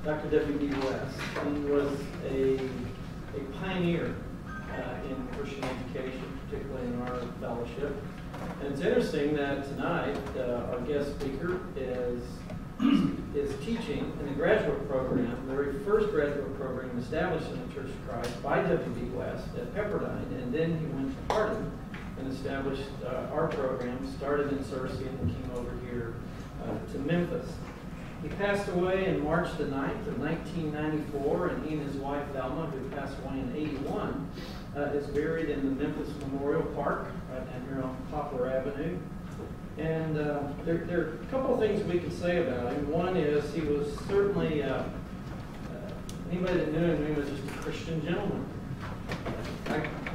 Dr. W.B. West. He was a pioneer in Christian education, particularly in our fellowship. And it's interesting that tonight our guest speaker is teaching in the graduate program, the very first graduate program established in the Church of Christ by W.B. West at Pepperdine, and then he went to Harding and established our program, started in Searcy, and then came over here to Memphis. He passed away in March the 9th of 1994, and he and his wife Velma, who passed away in 81, is buried in the Memphis Memorial Park right down here on Poplar Avenue. And there are a couple of things we can say about him. One is he was certainly, anybody that knew him was just a Christian gentleman.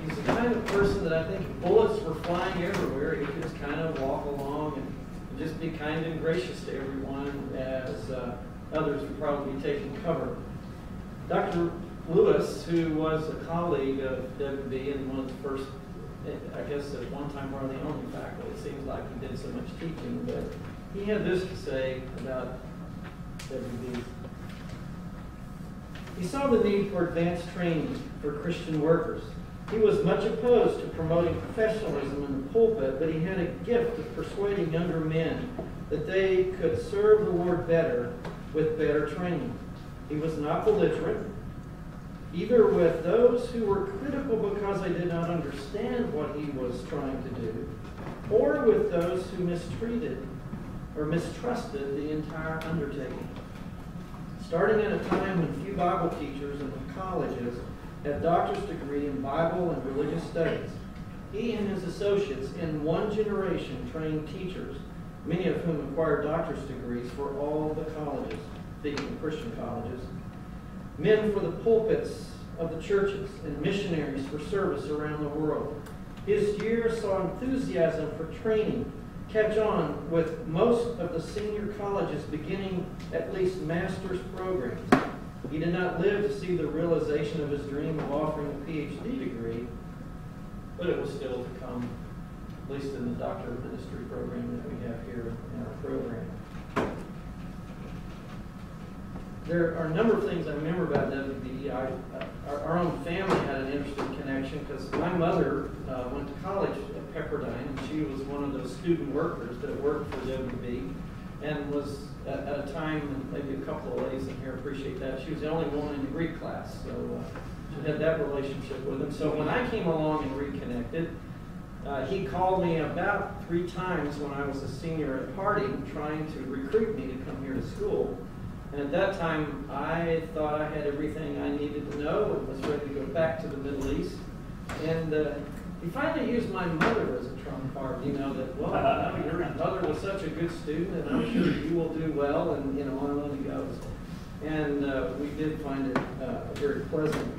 He's the kind of person that I think if bullets were flying everywhere, he could just kind of walk along and just be kind and gracious to everyone as others would probably be taking cover. Dr. Lewis, who was a colleague of W.B. and one of the first, I guess at one time one of the only faculty, it seems like he did so much teaching, but he had this to say about W.B. He saw the need for advanced training for Christian workers. He was much opposed to promoting professionalism in the pulpit, but he had a gift of persuading younger men that they could serve the Lord better with better training. He was not belligerent, either with those who were critical because they did not understand what he was trying to do, or with those who mistreated or mistrusted the entire undertaking. Starting at a time when few Bible teachers in the colleges had a doctor's degree in Bible and religious studies, he and his associates in one generation trained teachers, many of whom acquired doctor's degrees for all the colleges, speaking of Christian colleges, men for the pulpits of the churches, and missionaries for service around the world. His years saw enthusiasm for training catch on with most of the senior colleges beginning at least master's programs. He did not live to see the realization of his dream of offering a PhD degree, but it was still to come, at least in the Doctor of Ministry program that we have here in our program. There are a number of things I remember about W.B. Our own family had an interesting connection because my mother went to college at Pepperdine, and she was one of those student workers that worked for W.B. and was at a time, and maybe a couple of ladies in here appreciate that, she was the only woman in the Greek class, so she had that relationship with him. So when I came along and reconnected, he called me about 3 times when I was a senior at Harding trying to recruit me to come here to school. And at that time, I thought I had everything I needed to know and was ready to go back to the Middle East. And he finally used my mother as a trump card, you know, that, well, you know, your mother was such a good student, and I'm sure you will do well, and, you know, on and on it goes. And we did find it a very pleasant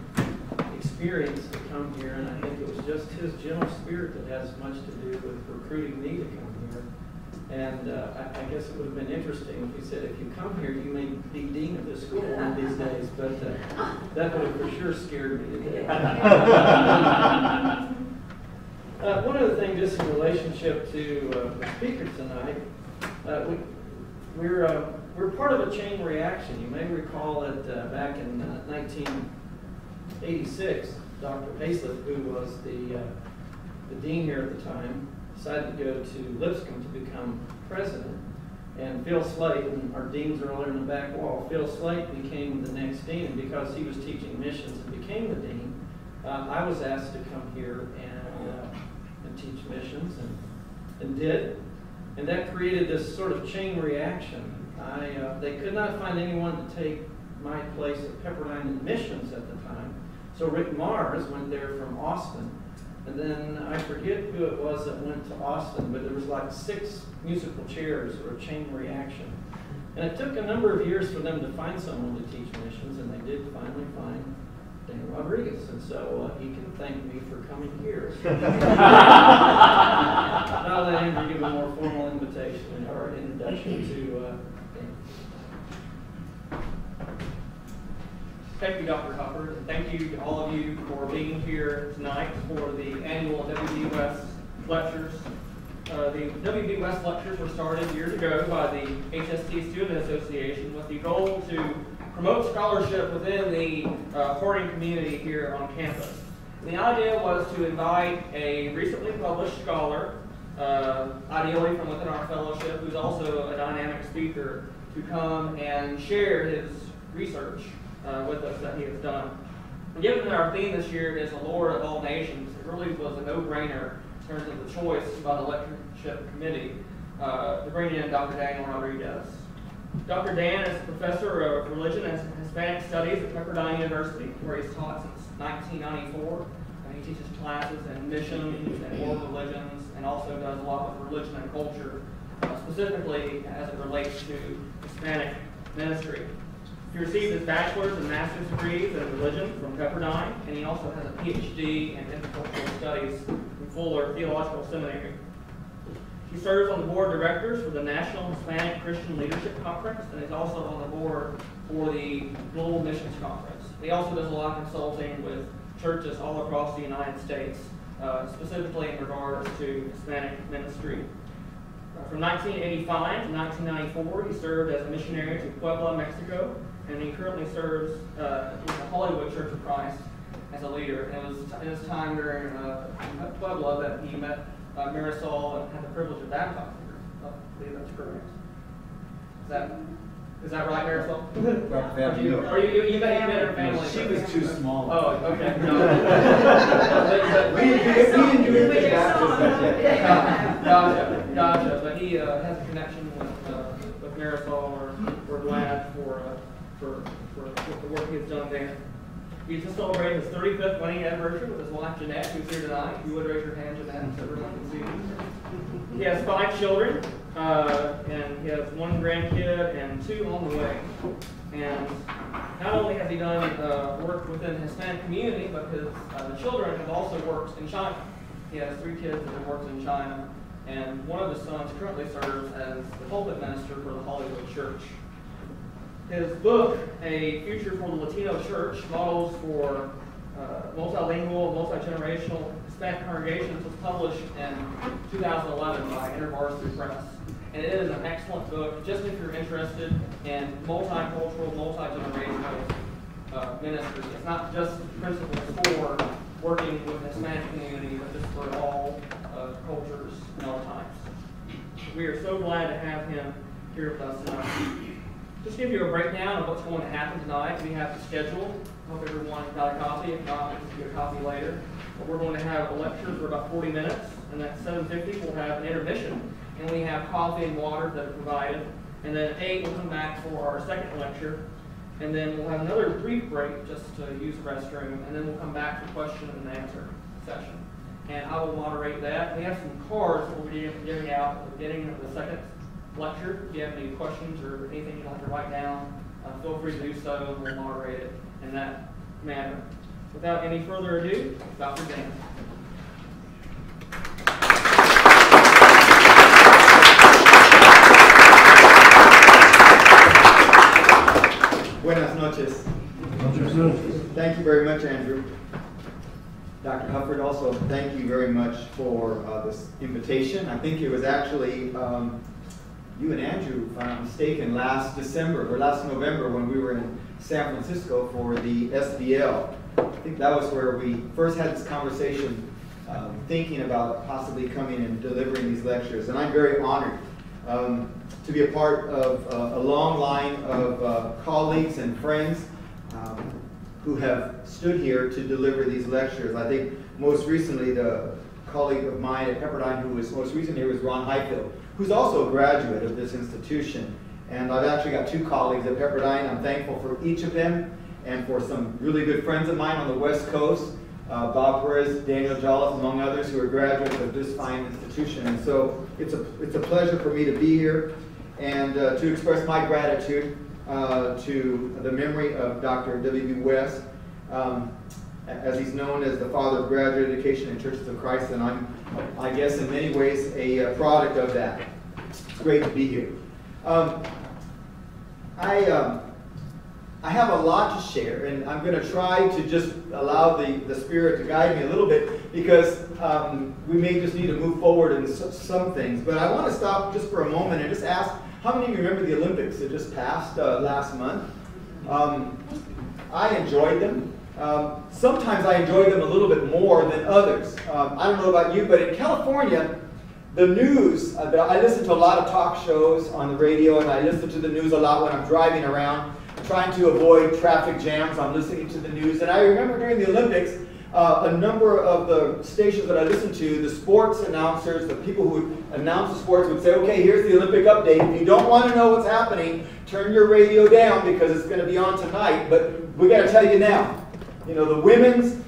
experience to come here, and I think it was just his gentle spirit that has much to do with recruiting me to come here. And I guess it would have been interesting if he said, if you come here, you may be dean of this school one of these days, but that would have for sure scared me to death. One other thing, just in relationship to the speaker tonight, we're part of a chain reaction. You may recall that back in 1986, Dr. Hayslip, who was the dean here at the time, decided to go to Lipscomb to become president. And Phil Slate, and our deans are all in the back wall, Phil Slate became the next dean, and because he was teaching missions and became the dean, I was asked to come here and teach missions, and did. And that created this sort of chain reaction. They could not find anyone to take my place at Pepperdine in missions at the time. So Rick Mars went there from Austin. And then I forget who it was that went to Austin, but there was like 6 musical chairs or a chain reaction. And it took a number of years for them to find someone to teach missions, and they did finally find Dan Rodriguez. And so he can thank me for coming here. I'll let Andrew give a more formal invitation or introduction to Dan. Thank you, Dr. Hufford, and thank you to all of you for being here tonight for the annual W.B. West lectures. The W.B. West lectures were started years ago by the HST Student Association with the goal to promote scholarship within the Harding community here on campus. And the idea was to invite a recently published scholar, ideally from within our fellowship, who's also a dynamic speaker, to come and share his research with us that he has done. And given that our theme this year is the Lord of all nations, it really was a no-brainer in terms of the choice by the lectureship committee to bring in Dr. Daniel Rodriguez. Dr. Dan is a professor of religion and Hispanic studies at Pepperdine University, where he's taught since 1994. He teaches classes in missions and world religions, and also does a lot with religion and culture, specifically as it relates to Hispanic ministry. He received his bachelor's and master's degrees in religion from Pepperdine, and he also has a PhD in intercultural studies from Fuller Theological Seminary. He serves on the board of directors for the National Hispanic Christian Leadership Conference, and is also on the board for the Global Missions Conference. He also does a lot of consulting with churches all across the United States, specifically in regards to Hispanic ministry. From 1985 to 1994, he served as a missionary to Puebla, Mexico, and he currently serves in the Hollywood Church of Christ as a leader. And it was in his time during Puebla that he met Marisol and had the privilege of baptizing her. I believe that's correct. Is that right, Marisol? You met her family. She was too small. Oh, okay. We didn't do anything baptism yet. Gotcha. But he has a connection with Marisol. We're glad for the work he has done there. He just celebrated his 35th wedding anniversary with his wife Jeanette, who's here tonight. If you would raise your hand, Jeanette, so everyone can see you. He has 5 children, and he has 1 grandkid and 2 on the way. And not only has he done work within the Hispanic community, but his the children have also worked in China. He has 3 kids that have worked in China, and one of his sons currently serves as the pulpit minister for the Hollywood Church. His book, A Future for the Latino Church, Models for Multilingual, Multi-Generational Hispanic Congregations, was published in 2011 by InterVarsity Press. And it is an excellent book, just if you're interested in multicultural, multi-generational ministry. It's not just principles for working with the Hispanic community, but just for all cultures and all times. We are so glad to have him here with us tonight. Just give you a breakdown of what's going to happen tonight. We have the schedule. I hope everyone got a copy. If not, we'll get a copy later. But we're going to have a lecture for about 40 minutes, and at 7:50 we'll have an intermission, and we have coffee and water that are provided. And then at 8 we'll come back for our second lecture, and then we'll have another brief break just to use the restroom, and then we'll come back for question and answer session. And I will moderate that. We have some cards that we'll be giving out at the beginning of the second lecture. If you have any questions or anything you'd like to write down, feel free to do so, and we'll moderate it in that manner. Without any further ado, Dr. Dan. Buenas noches. Thank you very much, Andrew. Dr. Hufford, also thank you very much for this invitation. I think it was actually you and Andrew, if I'm not mistaken, last December or last November when we were in San Francisco for the SBL. I think that was where we first had this conversation thinking about possibly coming and delivering these lectures. And I'm very honored to be a part of a long line of colleagues and friends who have stood here to deliver these lectures. I think most recently the colleague of mine at Pepperdine who was most recent here was Ron Highfield, who's also a graduate of this institution. And I've actually got 2 colleagues at Pepperdine. I'm thankful for each of them and for some really good friends of mine on the West Coast, Bob Perez, Daniel Jollis, among others, who are graduates of this fine institution. And so it's a pleasure for me to be here and to express my gratitude to the memory of Dr. W.B. West, as he's known as the father of graduate education in Churches of Christ, and I'm, I guess, in many ways a product of that. It's great to be here. I have a lot to share, and I'm going to try to just allow the Spirit to guide me a little bit, because we may just need to move forward in some things. But I want to stop just for a moment and just ask, how many of you remember the Olympics that just passed last month? I enjoyed them. Sometimes I enjoyed them a little bit more than others. I don't know about you, but in California, the news, I listen to a lot of talk shows on the radio, and I listen to the news a lot when I'm driving around, trying to avoid traffic jams. I'm listening to the news. And I remember during the Olympics, a number of the stations that I listened to, the sports announcers, the people who would announce the sports would say, okay, here's the Olympic update. If you don't want to know what's happening, turn your radio down because it's going to be on tonight. But we got to tell you now. You know, the women's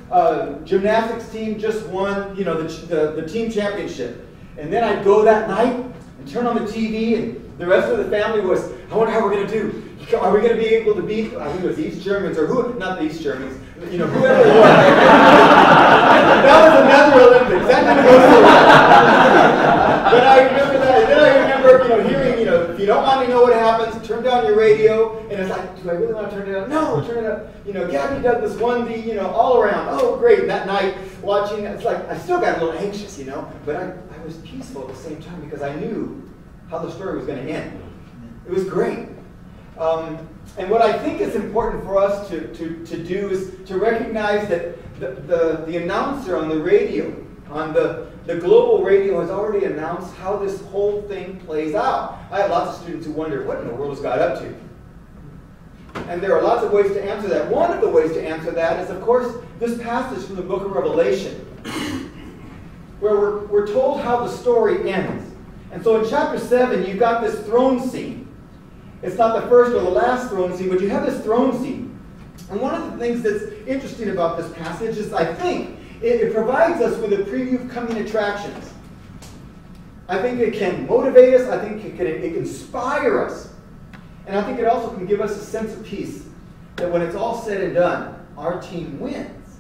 gymnastics team just won, you know, the team championship. And then I'd go that night and turn on the TV, and the rest of the family was, I wonder how we're going to do. Are we going to be able to beat, I think it was the East Germans, or who, not the East Germans, you know, whoever it was. That was another Olympics. That didn't go so well. But I remember that. And then I remember, you know, hearing, you know, if you don't want to know what happens, turn down your radio. And it's like, do I really want to turn it up? No, turn it up. You know, Gabby Douglas won the, you know, all around. Oh, great. And that night, watching, it's like, I still got a little anxious, you know, but I was peaceful at the same time because I knew how the story was going to end. It was great. And what I think is important for us to do is to recognize that the announcer on the radio, on the global radio, has already announced how this whole thing plays out. I have lots of students who wonder, what in the world is God up to? And there are lots of ways to answer that. One of the ways to answer that is, of course, this passage from the book of Revelation, where we're told how the story ends. And so in chapter 7, you've got this throne scene. It's not the first or the last throne scene, but you have this throne scene. And one of the things that's interesting about this passage is, I think, it provides us with a preview of coming attractions. I think it can motivate us. I think it can inspire us. And I think it also can give us a sense of peace that when it's all said and done, our team wins.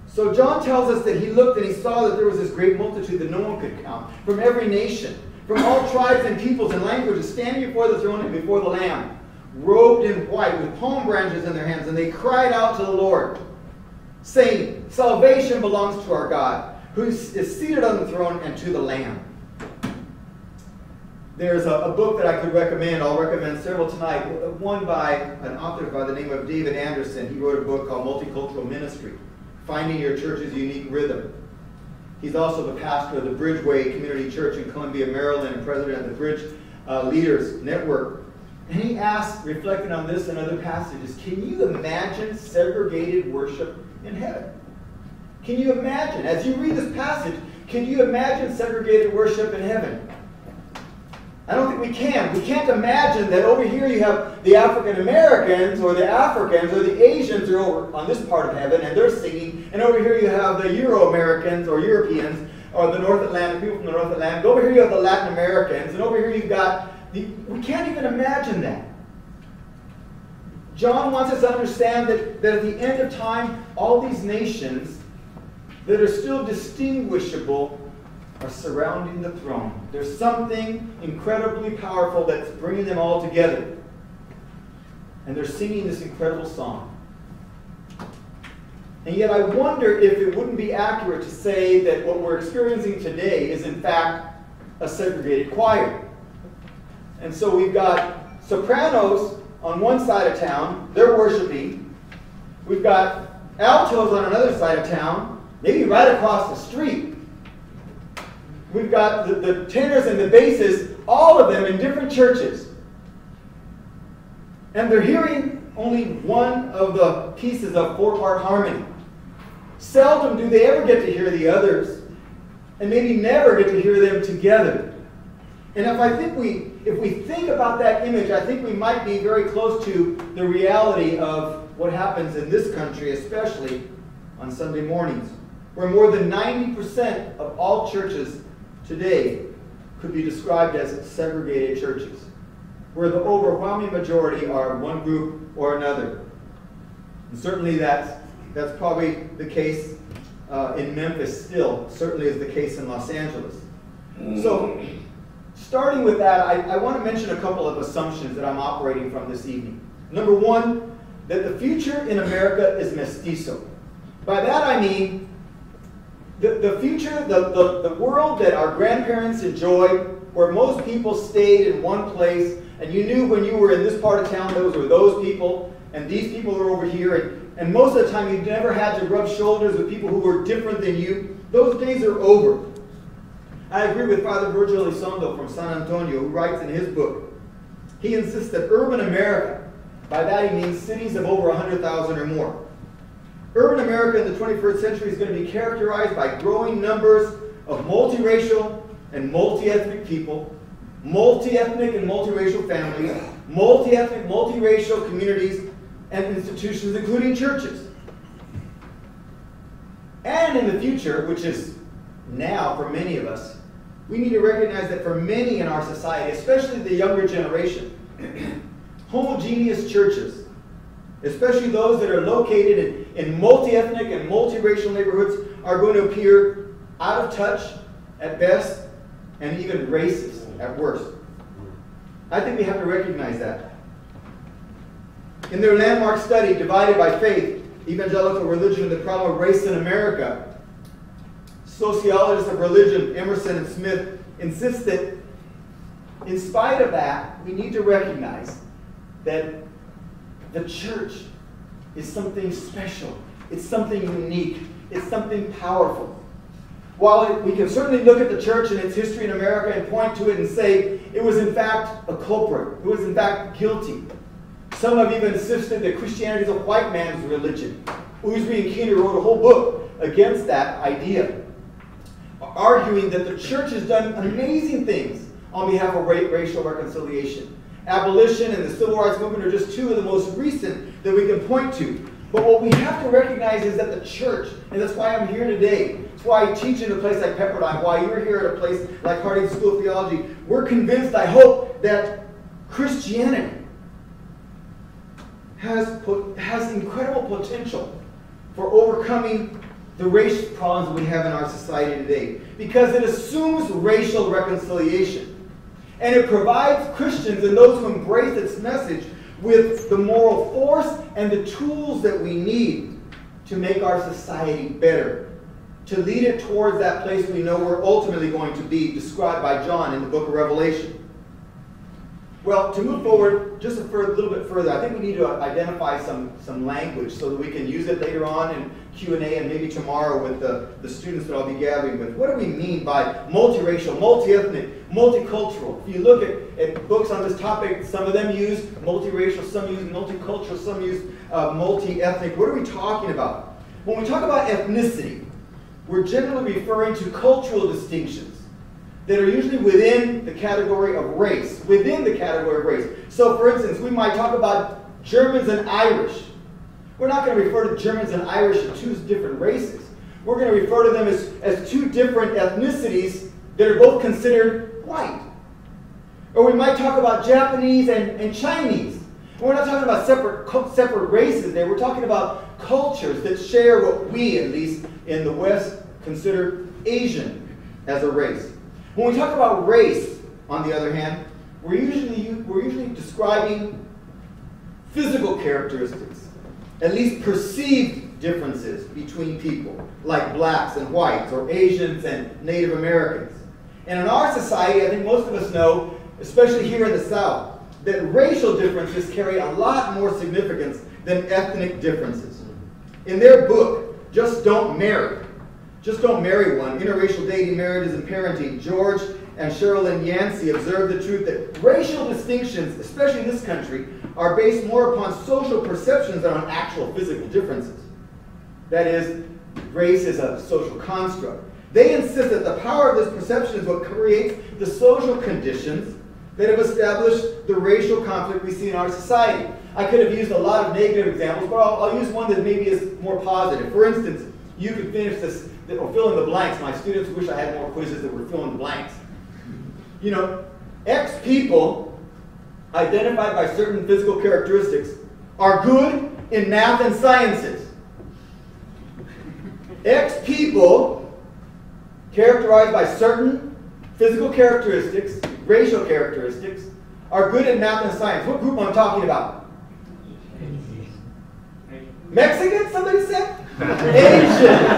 So John tells us that he looked and he saw that there was this great multitude that no one could count, from every nation, from all tribes and peoples and languages, standing before the throne and before the Lamb, robed in white, with palm branches in their hands, and they cried out to the Lord, saying, salvation belongs to our God, who is seated on the throne, and to the Lamb. There's a book that I could recommend. I'll recommend several tonight. One by an author by the name of David Anderson. He wrote a book called Multicultural Ministry, Finding Your Church's Unique Rhythm. He's also the pastor of the Bridgeway Community Church in Columbia, Maryland, and president of the Bridge Leaders Network. And he asked, reflecting on this and other passages, can you imagine segregated worship in heaven? Can you imagine, as you read this passage, can you imagine segregated worship in heaven? I don't think we can. We can't imagine that over here you have the African Americans or the Africans or the Asians are over on this part of heaven and they're singing, and over here you have the Euro-Americans or Europeans or the North Atlantic, people from the North Atlantic. Over here you have the Latin Americans, and over here you've got we can't even imagine that. John wants us to understand that at the end of time, all these nations that are still distinguishable are surrounding the throne. There's something incredibly powerful that's bringing them all together. And they're singing this incredible song. And yet I wonder if it wouldn't be accurate to say that what we're experiencing today is in fact a segregated choir. And so we've got sopranos on one side of town, they're worshiping. We've got altos on another side of town, maybe right across the street. We've got the tenors and the basses, all of them in different churches. And they're hearing only one of the pieces of four-part harmony. Seldom do they ever get to hear the others, and maybe never get to hear them together. And if we think about that image, I think we might be very close to the reality of what happens in this country, especially on Sunday mornings, where more than 90% of all churches today could be described as segregated churches, where the overwhelming majority are one group or another. And certainly that's probably the case in Memphis still, certainly is the case in Los Angeles. So, starting with that, I want to mention a couple of assumptions that I'm operating from this evening. Number one, that the future in America is mestizo. By that I mean the future, the world that our grandparents enjoyed, where most people stayed in one place and you knew when you were in this part of town, those were those people, and these people are over here, and most of the time you never had to rub shoulders with people who were different than you. Those days are over. I agree with Father Virgil Elizondo from San Antonio, who writes in his book, he insists that urban America, by that he means cities of over 100,000 or more. Urban America in the 21st century is going to be characterized by growing numbers of multiracial and multi-ethnic people, multi-ethnic and multiracial families, multi-ethnic, multiracial communities and institutions, including churches. And in the future, which is now for many of us, we need to recognize that for many in our society, especially the younger generation, homogeneous churches, especially those that are located in multi-ethnic and multiracial neighborhoods, are going to appear out of touch at best and even racist at worst. I think we have to recognize that. In their landmark study, Divided by Faith, Evangelical Religion and the Problem of Race in America, sociologists of religion Emerson and Smith insist that in spite of that, we need to recognize that the church is something special. It's something unique. It's something powerful. While we can certainly look at the church and its history in America and point to it and say it was in fact a culprit, it was in fact guilty. Some have even insisted that Christianity is a white man's religion. Ousby and Keener wrote a whole book against that idea, arguing that the church has done amazing things on behalf of racial reconciliation. Abolition and the civil rights movement are just two of the most recent that we can point to. But what we have to recognize is that the church, and that's why I'm here today, that's why I teach in a place like Pepperdine, why you're here at a place like Harding School of Theology, we're convinced, I hope, that Christianity has incredible potential for overcoming the racial problems we have in our society today, because it assumes racial reconciliation. And it provides Christians and those who embrace its message with the moral force and the tools that we need to make our society better, to lead it towards that place we know we're ultimately going to be, described by John in the book of Revelation. Well, to move forward just a little bit further, I think we need to identify some language so that we can use it later on in Q&A and maybe tomorrow with the students that I'll be gathering with. What do we mean by multiracial, multi-ethnic, multicultural? If you look at books on this topic, some of them use multiracial, some use multicultural, some use multi-ethnic. What are we talking about? When we talk about ethnicity, we're generally referring to cultural distinctions that are usually within the category of race, So, for instance, we might talk about Germans and Irish. We're not going to refer to Germans and Irish as two different races. We're going to refer to them as two different ethnicities that are both considered white. Or we might talk about Japanese and Chinese. We're not talking about separate races there. We're talking about cultures that share what we, at least in the West, consider Asian as a race. When we talk about race, on the other hand, we're usually describing physical characteristics, at least perceived differences between people, like blacks and whites, or Asians and Native Americans. And in our society, I think most of us know, especially here in the South, that racial differences carry a lot more significance than ethnic differences. In their book, Just Don't Marry One, Interracial Dating, Marriages, and Parenting, George and Sherilyn Yancey observed the truth that racial distinctions, especially in this country, are based more upon social perceptions than on actual physical differences. That is, race is a social construct. They insist that the power of this perception is what creates the social conditions that have established the racial conflict we see in our society. I could have used a lot of negative examples, but I'll use one that maybe is more positive. For instance, you could finish this, or fill in the blanks. My students wish I had more quizzes that were fill in the blanks. You know, X people, identified by certain physical characteristics, are good in math and sciences. X people, characterized by certain physical characteristics, racial characteristics, are good at math and science. What group am I talking about? Mexicans, somebody said?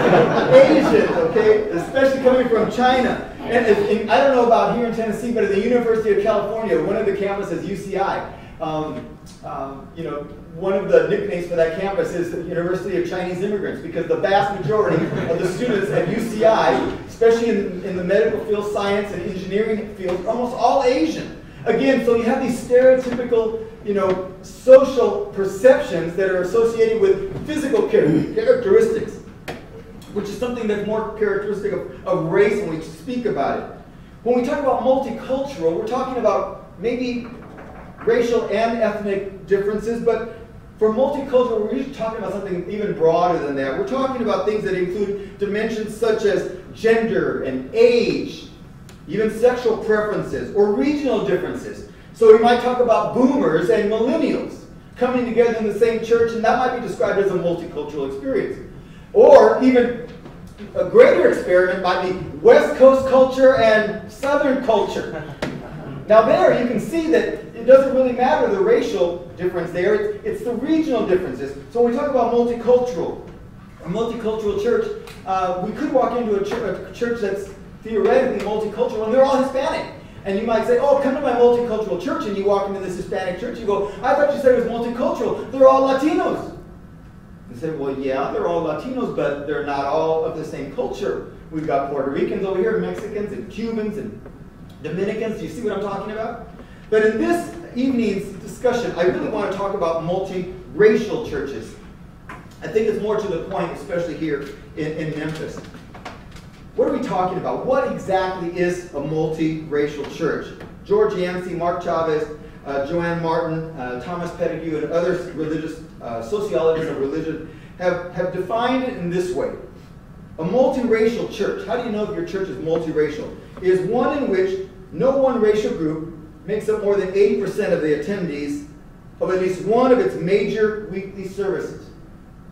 Asians, okay? Especially coming from China. And I don't know about here in Tennessee, but at the University of California, one of the campuses, UCI, you know, one of the nicknames for that campus is the University of Chinese Immigrants, because the vast majority of the students at UCI, especially in the medical field, science, and engineering field, are almost all Asian. Again, so you have these stereotypical, you know, social perceptions that are associated with physical characteristics, which is something that's more characteristic of race when we speak about it. When we talk about multicultural, we're talking about maybe racial and ethnic differences, but for multicultural, we're usually talking about something even broader than that. We're talking about things that include dimensions such as gender and age, even sexual preferences, or regional differences. So we might talk about boomers and millennials coming together in the same church, and that might be described as a multicultural experience. Or even a greater experiment might be West Coast culture and Southern culture. Now there you can see that it doesn't really matter the racial difference there, it's the regional differences. So when we talk about multicultural, a multicultural church, we could walk into a church that's theoretically multicultural, and they're all Hispanic. And you might say, oh, come to my multicultural church, and you walk into this Hispanic church, you go, I thought you said it was multicultural. They're all Latinos. You say, well, yeah, they're all Latinos, but they're not all of the same culture. We've got Puerto Ricans over here, Mexicans, and Cubans, and Dominicans. Do you see what I'm talking about? But in this evening's discussion, I really want to talk about multiracial churches. I think it's more to the point, especially here in Memphis. What are we talking about? What exactly is a multiracial church? George Yancey, Mark Chavez, Joanne Martin, Thomas Pettigrew, and other religious sociologists of religion have defined it in this way. A multiracial church, how do you know if your church is multiracial? Is one in which no one racial group makes up more than 80% of the attendees of at least one of its major weekly services.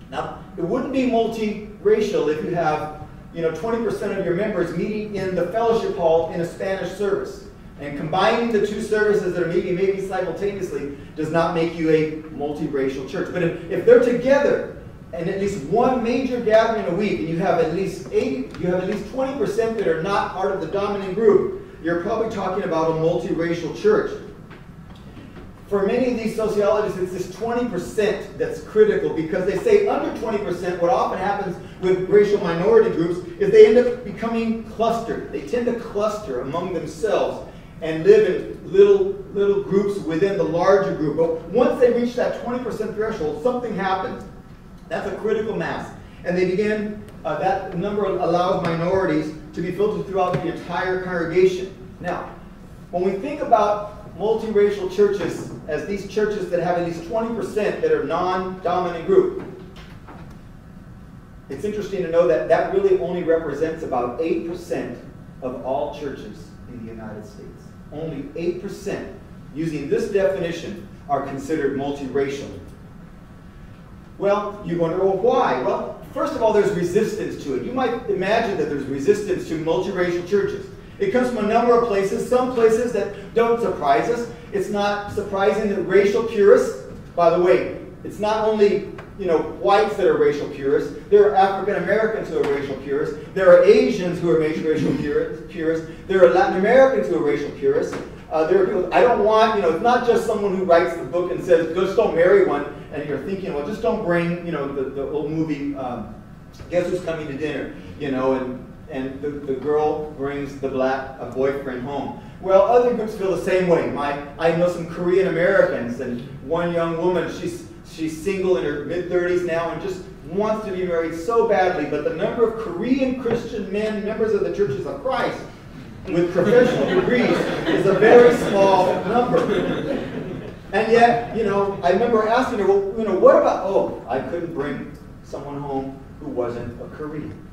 Now, it wouldn't be multiracial if you have 20% of your members meeting in the fellowship hall in a Spanish service. And combining the two services that are meeting maybe simultaneously does not make you a multiracial church. But if they're together and at least one major gathering a week, and you have at least 20% that are not part of the dominant group, you're probably talking about a multiracial church. For many of these sociologists, it's this 20% that's critical, because they say under 20%, what often happens with racial minority groups is they end up becoming clustered. They tend to cluster among themselves and live in little groups within the larger group. But once they reach that 20% threshold, something happens. That's a critical mass. And they begin, that number allows minorities to be filtered throughout the entire congregation. Now, when we think about multiracial churches as these churches that have at least 20% that are non-dominant group, it's interesting to know that that really only represents about 8% of all churches in the United States. Only 8%, using this definition, are considered multiracial. Well, you wonder, well, why? Well, first of all, there's resistance to it. You might imagine that there's resistance to multiracial churches. It comes from a number of places, some places that don't surprise us. It's not surprising that racial purists, by the way, it's not only whites that are racial purists. There are African Americans who are racial purists. There are Asians who are racial purists. There are Latin Americans who are racial purists. There are people, I don't want, it's not just someone who writes the book and says, just don't marry one, and you're thinking, well, just don't bring, the old movie, Guess Who's Coming to Dinner, and the girl brings the black boyfriend home. Well, other groups feel the same way. I know some Korean Americans, and one young woman, she's single in her mid-30s now and just wants to be married so badly, but the number of Korean Christian men, members of the Churches of Christ, with professional degrees is a very small number. And yet, I remember asking her, well, what about, oh, I couldn't bring someone home who wasn't a Korean.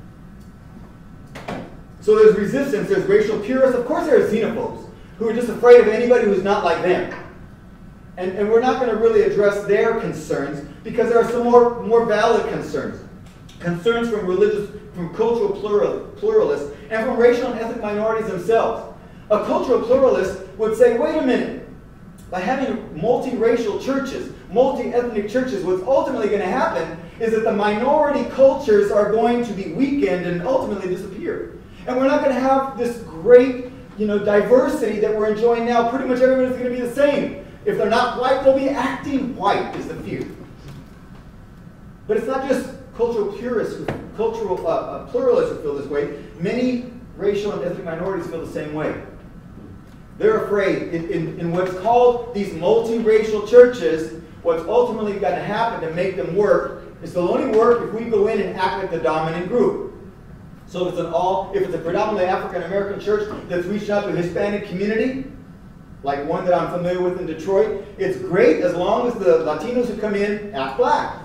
So there's resistance, there's racial purists. Of course there are xenophobes who are just afraid of anybody who's not like them. And we're not going to really address their concerns because there are some more valid concerns. Concerns from cultural pluralists and from racial and ethnic minorities themselves. A cultural pluralist would say, wait a minute, by having multiracial churches, multi-ethnic churches, what's ultimately going to happen is that the minority cultures are going to be weakened and ultimately disappear. And we're not going to have this great, diversity that we're enjoying now. Pretty much everybody's going to be the same. If they're not white, they'll be acting white, is the fear. But it's not just cultural pluralists who feel this way. Many racial and ethnic minorities feel the same way. They're afraid in what's called these multiracial churches, what's ultimately going to happen to make them work is they'll only work if we go in and act like the dominant group. So if it's a predominantly African American church that's reached out to a Hispanic community, like one that I'm familiar with in Detroit, it's great as long as the Latinos who come in act black.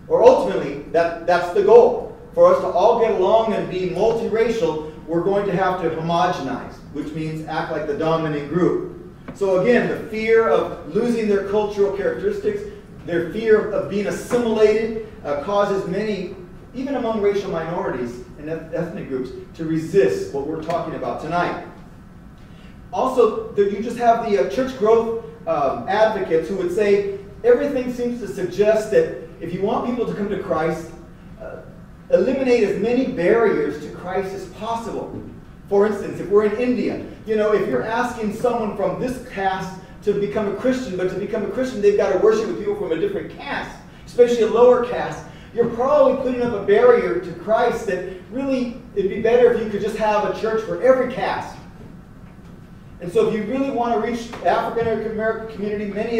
Or ultimately, that's the goal. For us to all get along and be multiracial, we're going to have to homogenize, which means act like the dominant group. So again, the fear of losing their cultural characteristics, their fear of being assimilated, causes many, even among racial minorities and ethnic groups, to resist what we're talking about tonight. Also, you just have the church growth advocates who would say everything seems to suggest that if you want people to come to Christ, eliminate as many barriers to Christ as possible. For instance, if we're in India, if you're asking someone from this caste to become a Christian, but to become a Christian they've got to worship with people from a different caste, especially a lower caste, you're probably putting up a barrier to Christ that really, it'd be better if you could just have a church for every caste. And so if you really want to reach the African American community, many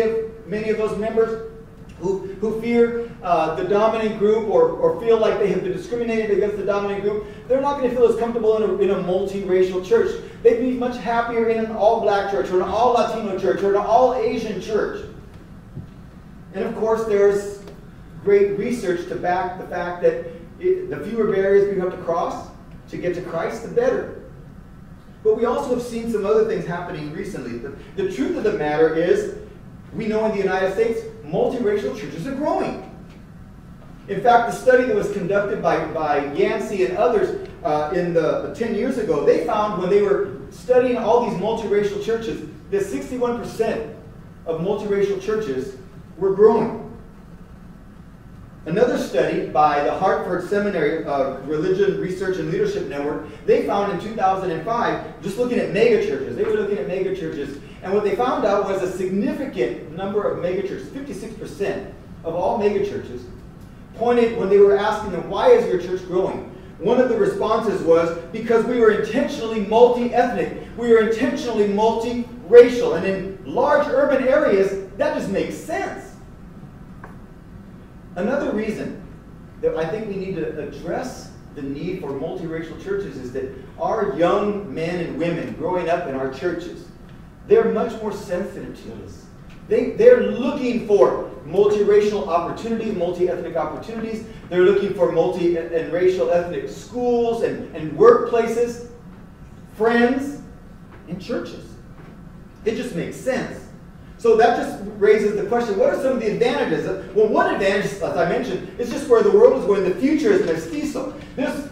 of those members who fear the dominant group or feel like they have been discriminated against the dominant group, they're not going to feel as comfortable in a multiracial church. They'd be much happier in an all-black church or an all-Latino church or an all-Asian church. And of course, there's great research to back the fact that the fewer barriers we have to cross to get to Christ, the better. But we also have seen some other things happening recently. The truth of the matter is, we know in the United States, multiracial churches are growing. In fact, the study that was conducted by Yancey and others in the 10 years ago, they found when they were studying all these multiracial churches, that 61% of multiracial churches were growing. Another study by the Hartford Seminary Religion Research and Leadership Network, they found in 2005, just looking at megachurches, they were looking at megachurches, and what they found out was a significant number of megachurches, 56% of all megachurches, pointed when they were asking them, why is your church growing? One of the responses was, because we were intentionally multi-ethnic, we were intentionally multi-racial, and in large urban areas, that just makes sense. Another reason that I think we need to address the need for multiracial churches is that our young men and women growing up in our churches, they're much more sensitive to this. They're looking for multiracial opportunities, multi-ethnic opportunities. They're looking for multi and racial ethnic schools and workplaces, friends, and churches. It just makes sense. So that just raises the question, what are some of the advantages? Well, one advantage, as I mentioned, is just where the world is going. The future is mestizo. This,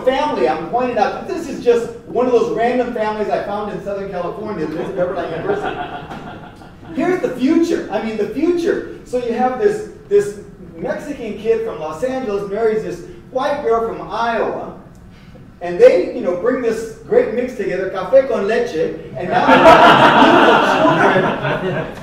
family, I'm pointing out, this is just one of those random families I found in Southern California that lives at Pepperdine University. Here's the future. I mean, the future. So you have this Mexican kid from Los Angeles marries this white girl from Iowa, and they, bring this great mix together, café con leche, and now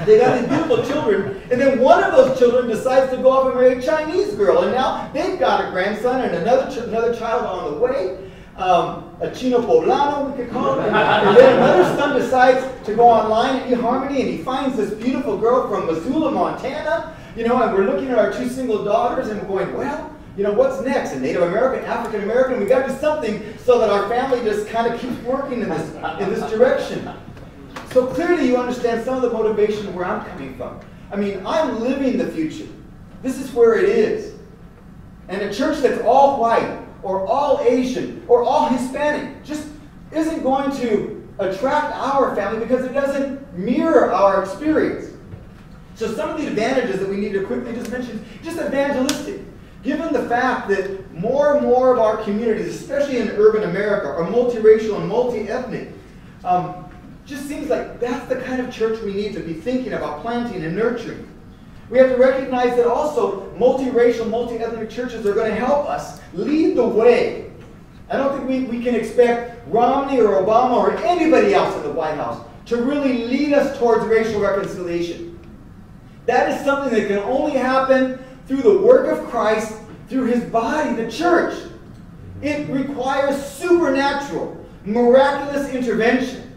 they got these beautiful children, and then one of those children decides to go off and marry a Chinese girl, and now they've got a grandson and another child on the way, a Chino Poblano, we could call him, and then another son decides to go online at eHarmony, and he finds this beautiful girl from Missoula, Montana, and we're looking at our two single daughters, and we're going, well, what's next? A Native American, African American, we got to do something so that our family just kind of keeps working in this direction. So clearly you understand some of the motivation where I'm coming from. I mean, I'm living the future. This is where it is. And a church that's all white, or all Asian, or all Hispanic, just isn't going to attract our family because it doesn't mirror our experience. So some of the advantages that we need to quickly just mention, just evangelistic. Given the fact that more and more of our communities, especially in urban America, are multiracial and multi-ethnic, Just seems like that's the kind of church we need to be thinking about planting and nurturing. We have to recognize that also multiracial, multi-ethnic churches are going to help us lead the way. I don't think we can expect Romney or Obama or anybody else in the White House to really lead us towards racial reconciliation. That is something that can only happen through the work of Christ, through his body, the church. It requires supernatural, miraculous intervention.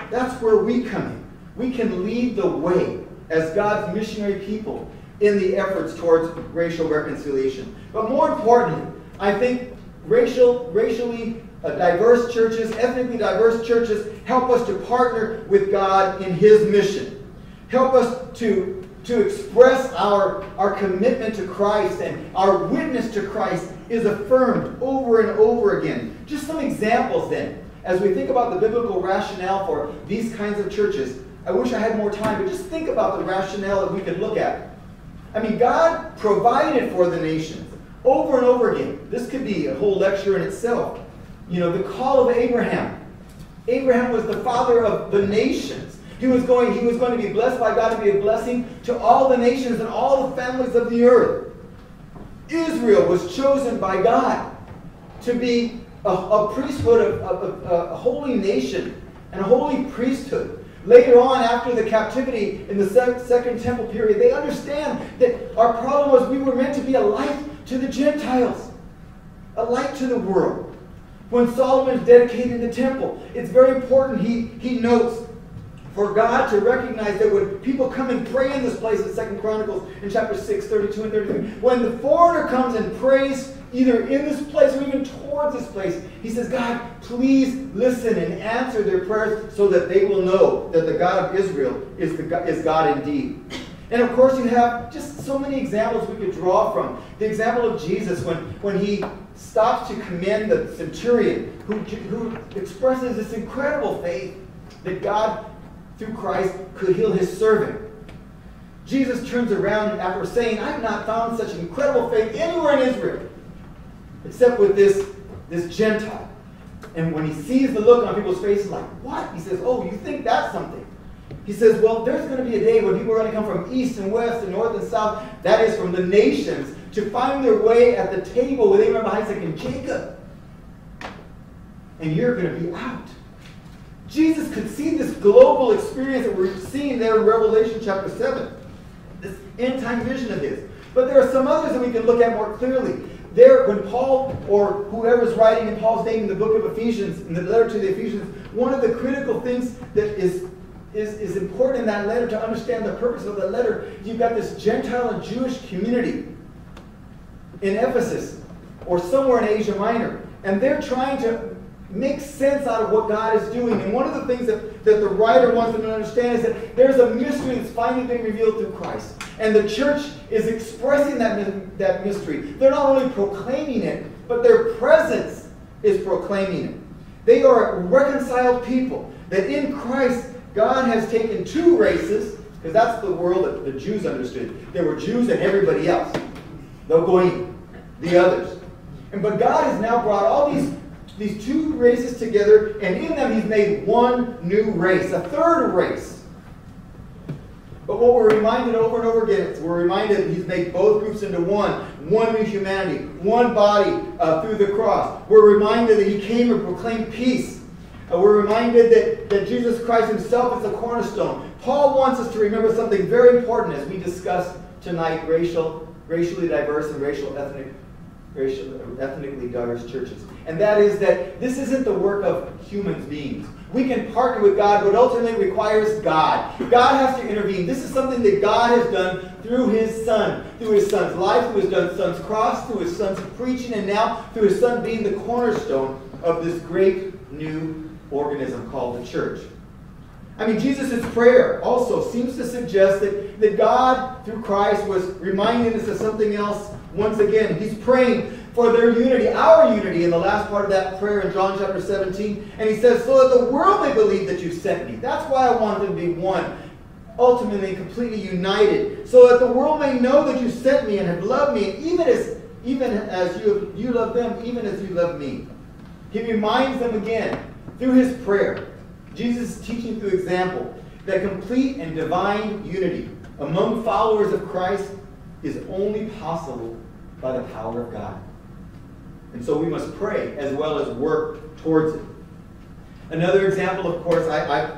That's where we come in. We can lead the way as God's missionary people in the efforts towards racial reconciliation. But more importantly, I think racially diverse churches, ethnically diverse churches, help us to partner with God in his mission. Help us to express our commitment to Christ, and our witness to Christ is affirmed over and over again. Just some examples then. As we think about the biblical rationale for these kinds of churches, I wish I had more time, but just think about the rationale that we could look at. I mean, God provided for the nations over and over again. This could be a whole lecture in itself. You know, the call of Abraham. Abraham was the father of the nations. He was going to be blessed by God to be a blessing to all the nations and all the families of the earth. Israel was chosen by God to be a priesthood, a holy nation and a holy priesthood. Later on, after the captivity in the Second Temple period, they understand that our problem was we were meant to be a light to the Gentiles, a light to the world. When Solomon is dedicating the temple, it's very important, he notes, for God to recognize that when people come and pray in this place in 2 Chronicles in chapter 6, 32 and 33, when the foreigner comes and prays either in this place or even towards this place, he says, God, please listen and answer their prayers so that they will know that the God of Israel is God indeed. And of course you have just so many examples we could draw from. The example of Jesus when he stops to commend the centurion who expresses this incredible faith that God through Christ could heal his servant. Jesus turns around after saying, I have not found such incredible faith anywhere in Israel except with this Gentile. And when he sees the look on people's faces like, what? He says, oh, you think that's something? He says, well, there's going to be a day when people are going to come from east and west and north and south, that is from the nations, to find their way at the table with Abraham, Isaac, and Jacob. And you're going to be out. Jesus could see this global experience that we're seeing there in Revelation chapter 7. This end-time vision of his. But there are some others that we can look at more clearly. There, when Paul, or whoever's writing in Paul's name in the book of Ephesians, in the letter to the Ephesians, one of the critical things that is important in that letter to understand the purpose of the letter, you've got this Gentile and Jewish community in Ephesus, or somewhere in Asia Minor. And they're trying to make sense out of what God is doing. And one of the things that the writer wants them to understand is that there's a mystery that's finally been revealed through Christ. And the church is expressing that mystery. They're not only proclaiming it, but their presence is proclaiming it. They are a reconciled people. That in Christ, God has taken two races, because that's the world that the Jews understood. There were Jews and everybody else. The Goyim, the others. But God has now brought all these two races together, and in them he's made one new race, a third race. But what we're reminded over and over again is we're reminded that he's made both groups into one new humanity, one body through the cross. We're reminded that he came and proclaimed peace. We're reminded that Jesus Christ himself is the cornerstone. Paul wants us to remember something very important as we discuss tonight racially diverse and ethnically diverse churches. And that is that this isn't the work of human beings. We can partner with God, but ultimately requires God. God has to intervene. This is something that God has done through his Son, through his Son's life, through his Son's cross, through his Son's preaching, and now through his Son being the cornerstone of this great new organism called the church. I mean, Jesus' prayer also seems to suggest that God, through Christ, was reminding us of something else once again. He's praying for their unity, our unity, in the last part of that prayer in John chapter 17. And he says, so that the world may believe that you sent me. That's why I want them to be one, ultimately completely united, so that the world may know that you sent me and have loved me, even as you love them, even as you love me. He reminds them again, through his prayer, Jesus is teaching through example that complete and divine unity among followers of Christ is only possible by the power of God. And so we must pray as well as work towards it. Another example, of course, I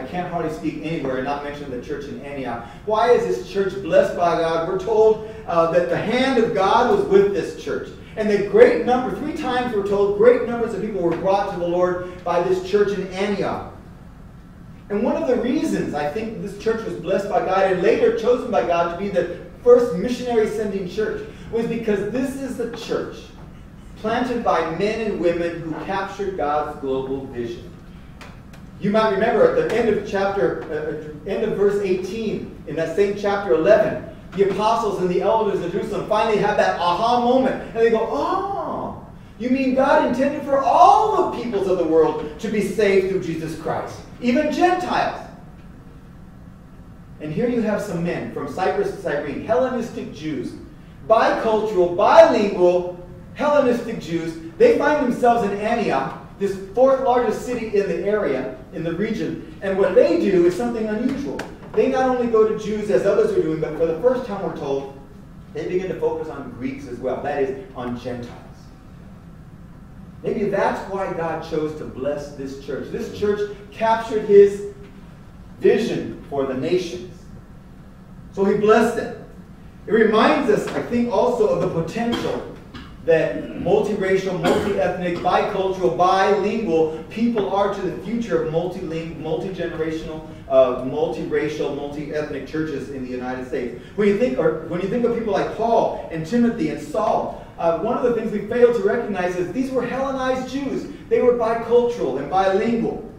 can't hardly speak anywhere and not mention the church in Antioch. Why is this church blessed by God? We're told that the hand of God was with this church. And the great number, 3 times we're told, great numbers of people were brought to the Lord by this church in Antioch. And one of the reasons I think this church was blessed by God and later chosen by God to be the first missionary sending church was because this is the church planted by men and women who captured God's global vision. You might remember at the end of verse 18, in that same chapter 11, the apostles and the elders of Jerusalem finally have that aha moment. And they go, oh, you mean God intended for all the peoples of the world to be saved through Jesus Christ, even Gentiles. And here you have some men from Cyprus and Cyrene, Hellenistic Jews, bicultural, bilingual, Hellenistic Jews. They find themselves in Antioch, this 4th largest city in the area, in the region. And what they do is something unusual. They not only go to Jews as others are doing, but for the first time we're told, they begin to focus on Greeks as well. That is, on Gentiles. Maybe that's why God chose to bless this church. This church captured his vision for the nations. So he blessed them. It reminds us, I think, also of the potential that multiracial, multi-ethnic, bicultural, bilingual people are to the future of multi-generational, multiracial, multi-ethnic churches in the United States. When you think of people like Paul and Timothy and Saul, one of the things we fail to recognize is these were Hellenized Jews. They were bicultural and bilingual.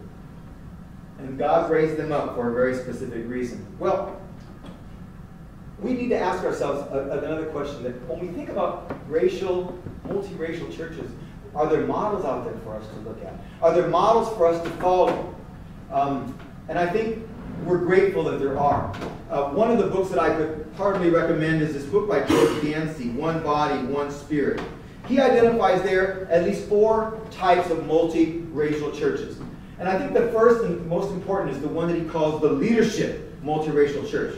And God raised them up for a very specific reason. Well, we need to ask ourselves another question, that when we think about multiracial churches, are there models out there for us to look at? Are there models for us to follow? And I think we're grateful that there are. One of the books that I could heartily recommend is this book by George Yancey, One Body, One Spirit. He identifies there at least 4 types of multiracial churches. And I think the first and most important is the one that he calls the leadership multiracial church.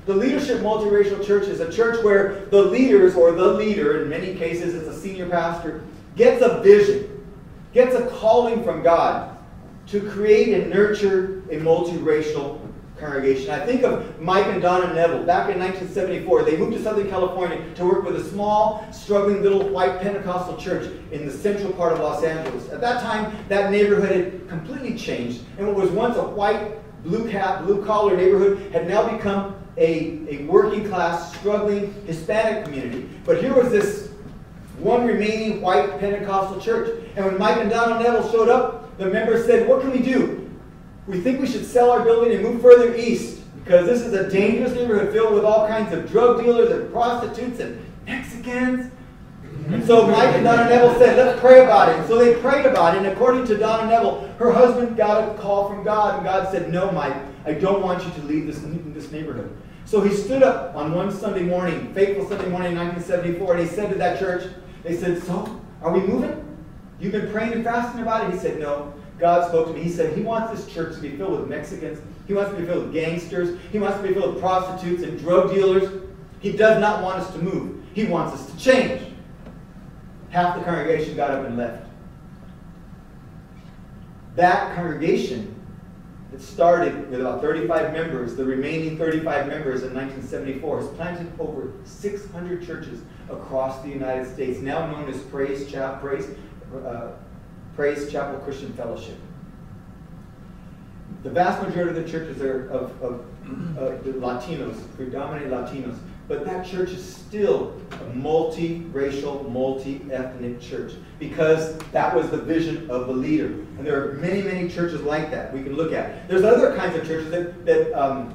The leadership multiracial church is a church where the leaders, or the leader, in many cases it's a senior pastor, gets a vision, gets a calling from God to create and nurture a multiracial congregation. I think of Mike and Donna Neville. Back in 1974, they moved to Southern California to work with a small, struggling little white Pentecostal church in the central part of Los Angeles. At that time, that neighborhood had completely changed, and what was once a white, blue-collar neighborhood had now become a working class, struggling Hispanic community. But here was this one remaining white Pentecostal church. And when Mike and Donald Neville showed up, the members said, what can we do? We think we should sell our building and move further east, because this is a dangerous neighborhood filled with all kinds of drug dealers and prostitutes and Mexicans. And so Mike and Donna Neville said, let's pray about it. And so they prayed about it. And according to Donna Neville, her husband got a call from God. And God said, no, Mike, I don't want you to leave this neighborhood. So he stood up on one Sunday morning, fateful Sunday morning in 1974, and he said to that church, they said, so, are we moving? You've been praying and fasting about it? He said, no. God spoke to me. He said he wants this church to be filled with Mexicans. He wants to be filled with gangsters. He wants to be filled with prostitutes and drug dealers. He does not want us to move. He wants us to change. Half the congregation got up and left. That congregation that started with about 35 members, the remaining 35 members in 1974, has planted over 600 churches across the United States, now known as Praise Chapel Christian Fellowship. The vast majority of the churches are of the Latinos, predominantly Latinos, but that church is still a multi-racial, multi-ethnic church, because that was the vision of the leader. And there are many, many churches like that we can look at. There's other kinds of churches that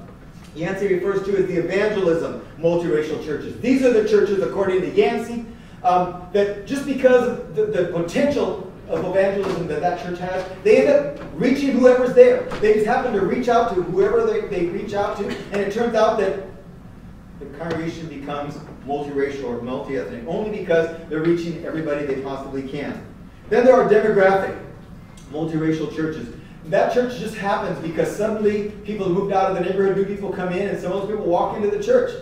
Yancey refers to as the evangelism multiracial churches. These are the churches, according to Yancey, that just because of the potential of evangelism that church has, they end up reaching whoever's there. They just happen to reach out to whoever they reach out to, and it turns out that the congregation becomes multiracial or multi-ethnic only because they're reaching everybody they possibly can. Then there are demographic multiracial churches. that church just happens because suddenly people moved out of the neighborhood, new people come in, and some of those people walk into the church.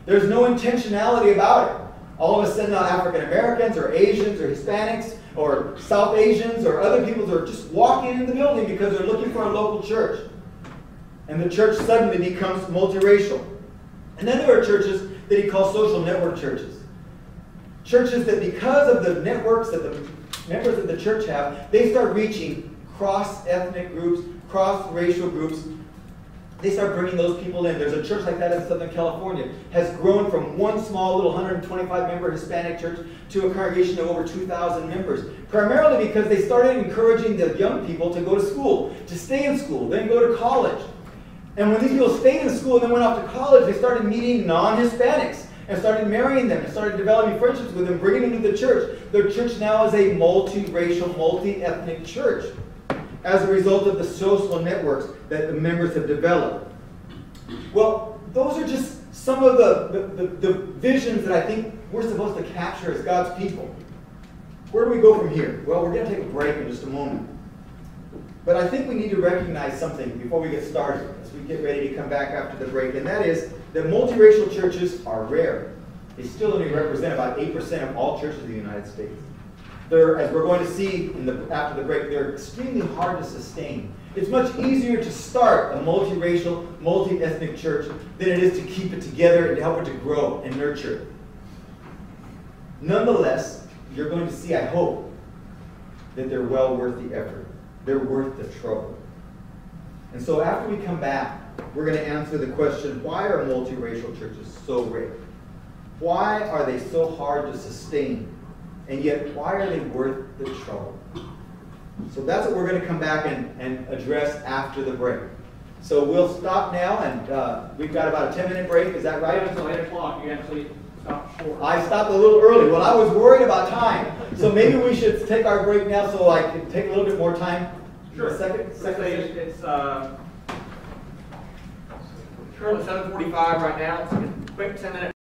There's no intentionality about it. All of a sudden now African Americans or Asians or Hispanics or South Asians or other people are just walking in the building because they're looking for a local church. And the church suddenly becomes multiracial. And then there are churches that he calls social network churches. Churches that because of the networks that the members of the church have, they start reaching cross-ethnic groups, cross-racial groups. They start bringing those people in. There's a church like that in Southern California. Has grown from one small little 125-member Hispanic church to a congregation of over 2,000 members. Primarily because they started encouraging the young people to go to school, to stay in school, then go to college. And when these people stayed in school and then went off to college, they started meeting non-Hispanics and started marrying them and started developing friendships with them, bringing them to the church. Their church now is a multiracial, multi-ethnic church as a result of the social networks that the members have developed. Well, those are just some of the visions that I think we're supposed to capture as God's people. Where do we go from here? Well, we're going to take a break in just a moment. But I think we need to recognize something before we get started, as we get ready to come back after the break, and that is that multiracial churches are rare. They still only represent about 8% of all churches in the United States. They're, as we're going to see after the break, they're extremely hard to sustain. It's much easier to start a multiracial, multi-ethnic church than it is to keep it together and to help it to grow and nurture. Nonetheless, you're going to see, I hope, that they're well worth the effort. They're worth the trouble. And so after we come back, we're going to answer the question, why are multiracial churches so rare? Why are they so hard to sustain? And yet, why are they worth the trouble? So that's what we're going to come back and address after the break. So we'll stop now, and we've got about a 10-minute break. Is that right? Until 8 o'clock, you actually stopped short. I stopped a little early. Well, I was worried about time. So maybe we should take our break now so I can take a little bit more time. Sure. A second. It's currently 7:45 right now. It's a quick 10-minute